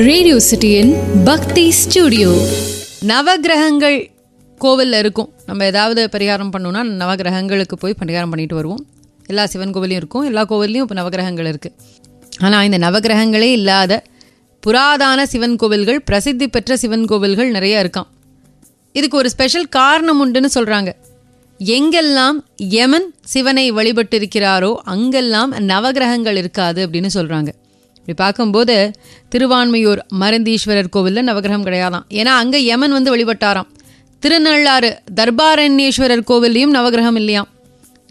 Radio சிட்டியின் பக்தி studio. நவகிரகங்கள் கோவிலில் இருக்கும். நம்ம ஏதாவது பரிகாரம் பண்ணோன்னா நவகிரகங்களுக்கு போய் பரிகாரம் பண்ணிட்டு வருவோம். எல்லா சிவன் கோவிலையும் இருக்கும், எல்லா கோவில்லையும் இப்போ நவகிரகங்கள் இருக்குது. ஆனால் இந்த நவகிரகங்களே இல்லாத புராதான சிவன் கோவில்கள், பிரசித்தி பெற்ற சிவன் கோவில்கள் நிறைய இருக்காம். இதுக்கு ஒரு ஸ்பெஷல் காரணம் உண்டுன்னு சொல்கிறாங்க. எங்கெல்லாம் யமன் சிவனை வழிபட்டிருக்கிறாரோ அங்கெல்லாம் நவகிரகங்கள் இருக்காது அப்படின்னு சொல்கிறாங்க. இப்படி பார்க்கும்போது திருவான்மையூர் மருந்தீஸ்வரர் கோவிலில் நவகிரகம் கிடையாதான். ஏன்னா அங்கே யமன் வந்து வழிபட்டாராம். திருநள்ளாறு தர்பாரண்யேஸ்வரர் கோவில்லையும் நவகிரகம் இல்லையாம்.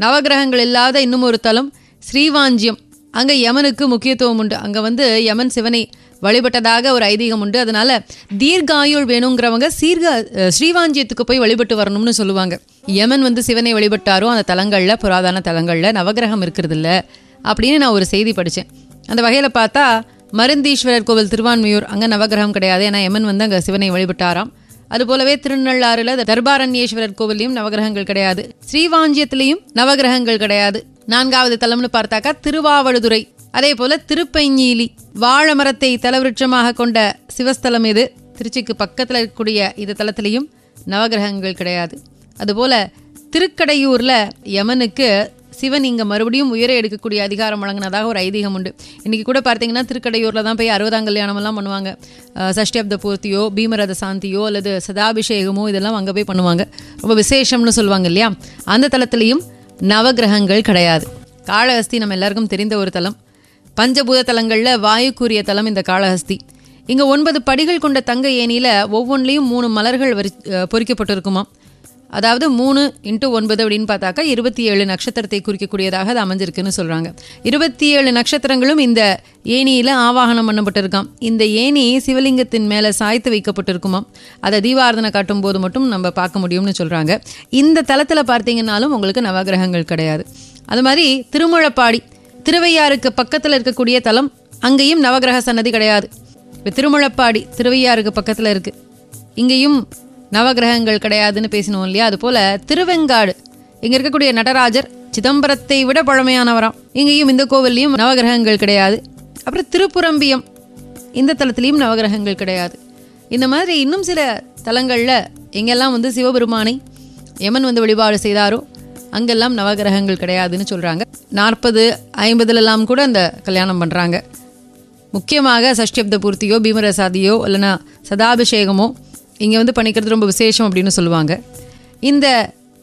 நவகிரகங்கள் இல்லாத இன்னும் ஒரு தலம் ஸ்ரீவாஞ்சியம். அங்கே யமனுக்கு முக்கியத்துவம் உண்டு. அங்கே வந்து யமன் சிவனை வழிபட்டதாக ஒரு ஐதீகம் உண்டு. அதனால தீர்காயுள் வேணுங்கிறவங்க ஸ்ரீவாஞ்சியத்துக்கு போய் வழிபட்டு வரணும்னு சொல்லுவாங்க. யமன் வந்து சிவனை வழிபட்டாரோ அந்த தலங்களில், புராதன தலங்களில் நவகிரகம் இருக்கிறது இல்லை அப்படின்னு நான் ஒரு செய்தி படித்தேன். அந்த வகையில் பார்த்தா மருந்தீஸ்வரர் கோவில் திருவான்மையூர், அங்கே நவகிரகம் கிடையாது. ஏன்னா யமன் வந்து அங்கே சிவனை வழிபட்டாராம். அதுபோலவே திருநள்ளாறுல தர்பாரண்யேஸ்வரர் கோவிலையும் நவகிரகங்கள் கிடையாது. ஸ்ரீவாஞ்சியத்திலையும் நவகிரகங்கள் கிடையாது. 4வது தலம்னு பார்த்தாக்கா திருவாவடுதுறை. அதே போல திருப்பைஞ்சீலி, வாழை மரத்தை தலவிருட்சமாக கொண்ட சிவஸ்தலம் இது. திருச்சிக்கு பக்கத்தில் இருக்கக்கூடிய இந்த தலத்திலையும் நவகிரகங்கள் கிடையாது. அதுபோல திருக்கடையூரில் யமனுக்கு சிவன் இங்கே மறுபடியும் உயர எடுக்கக்கூடிய அதிகாரம் வழங்கினதாக ஒரு ஐதீகம் உண்டு. இன்றைக்கி கூட பார்த்தீங்கன்னா திருக்கடையூரில் தான் போய் 60ஆம் கல்யாணமெல்லாம் பண்ணுவாங்க. சஷ்டியப்த பூர்த்தியோ, பீமரத சாந்தியோ அல்லது சதாபிஷேகமோ இதெல்லாம் அங்கே போய் பண்ணுவாங்க. ரொம்ப விசேஷம்னு சொல்லுவாங்க இல்லையா. அந்த தலத்திலையும் நவகிரகங்கள் கிடையாது. காளஹஸ்தி நம்ம எல்லாருக்கும் தெரிந்த ஒரு தலம். பஞ்சபூத தலங்களில் வாயுக்குரிய தலம் இந்த காளஹஸ்தி. இங்கே 9 படிகள் கொண்ட தங்க ஏணியில் ஒவ்வொன்றிலையும் 3 மலர்கள் பொறிக்கப்பட்டிருக்குமா. அதாவது 3x9 அப்படின்னு பார்த்தாக்கா 27 நட்சத்திரத்தை குறிக்கக்கூடியதாக அது அமைஞ்சிருக்குன்னு சொல்கிறாங்க. 27 நட்சத்திரங்களும் இந்த ஏணியில் ஆவாகனம் பண்ணப்பட்டிருக்காம். இந்த ஏணி சிவலிங்கத்தின் மேலே சாய்த்து வைக்கப்பட்டிருக்குமாம். அதை தீபாராதனை காட்டும் போது மட்டும் நம்ம பார்க்க முடியும்னு சொல்கிறாங்க. இந்த தலத்தில் பார்த்தீங்கன்னாலும் உங்களுக்கு நவகிரகங்கள் கிடையாது. அது மாதிரி திருமுழப்பாடி, திருவையாருக்கு பக்கத்தில் இருக்கக்கூடிய தலம், அங்கேயும் நவகிரக சன்னதி கிடையாது. இப்போ திருமுழப்பாடி திருவையாருக்கு பக்கத்தில் இருக்குது, இங்கேயும் நவகிரகங்கள் கிடையாதுன்னு பேசினோம் இல்லையா. அதுபோல் திருவெங்காடு, இங்கே இருக்கக்கூடிய நடராஜர் சிதம்பரத்தை விட பழமையானவராம். இங்கேயும் இந்த கோவில்லையும் நவகிரகங்கள் கிடையாது. அப்புறம் திருப்புரம்பியம், இந்த தலத்திலையும் நவகிரகங்கள் கிடையாது. இந்த மாதிரி இன்னும் சில தலங்களில் எங்கெல்லாம் வந்து சிவபெருமானை யமன் வந்து வழிபாடு செய்தாரோ அங்கெல்லாம் நவகிரகங்கள் கிடையாதுன்னு சொல்கிறாங்க. 40, 50லெல்லாம் கூட அந்த கல்யாணம் பண்ணுறாங்க. முக்கியமாக சஷ்டியப்த பூர்த்தியோ, பீமரசாதியோ இல்லைனா சதாபிஷேகமோ இங்கே வந்து பண்ணிக்கிறது ரொம்ப விசேஷம் அப்படின்னு சொல்லுவாங்க. இந்த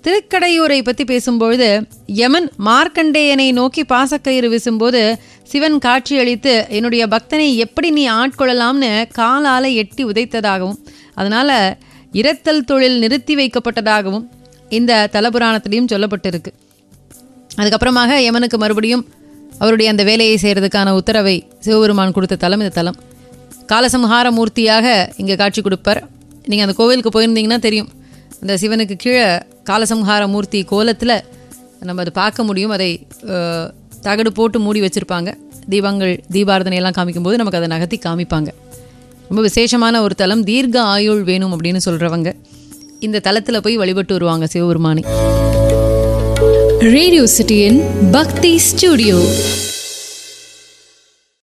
திருக்கடையூரை பற்றி பேசும்பொழுது யமன் மார்க்கண்டேயனை நோக்கி பாசக்கயிறு வீசும்போது சிவன் காட்சியளித்து என்னுடைய பக்தனை எப்படி நீ ஆட்கொள்ளலாம்னு காலால் எட்டி உதைத்ததாகவும் அதனால் இரத்தல் தொழில் நிறுத்தி வைக்கப்பட்டதாகவும் இந்த தலபுராணத்திலையும் சொல்லப்பட்டிருக்கு. அதுக்கப்புறமாக யமனுக்கு மறுபடியும் அவருடைய அந்த வேலையை செய்கிறதுக்கான உத்தரவை சிவபெருமான் கொடுத்த தலம் இந்த தலம். காலசம்ஹார மூர்த்தியாக இங்கே காட்சி கொடுப்பார். நீங்கள் அந்த கோவிலுக்கு போயிருந்தீங்கன்னா தெரியும், அந்த சிவனுக்கு கீழே காலசம்ஹார மூர்த்தி கோலத்தில் நம்ம அதை பார்க்க முடியும். அதை தகடு போட்டு மூடி வச்சுருப்பாங்க. தீபாரதனையெல்லாம் காமிக்கும்போது நமக்கு அதை நகர்த்தி காமிப்பாங்க. ரொம்ப விசேஷமான ஒரு தலம். தீர்க்க ஆயுள் வேணும் அப்படின்னு சொல்கிறவங்க இந்த தலத்தில் போய் வழிபட்டு வருவாங்க சிவபெருமானை. ரேடியோ சிட்டியின் பக்தி ஸ்டுடியோ.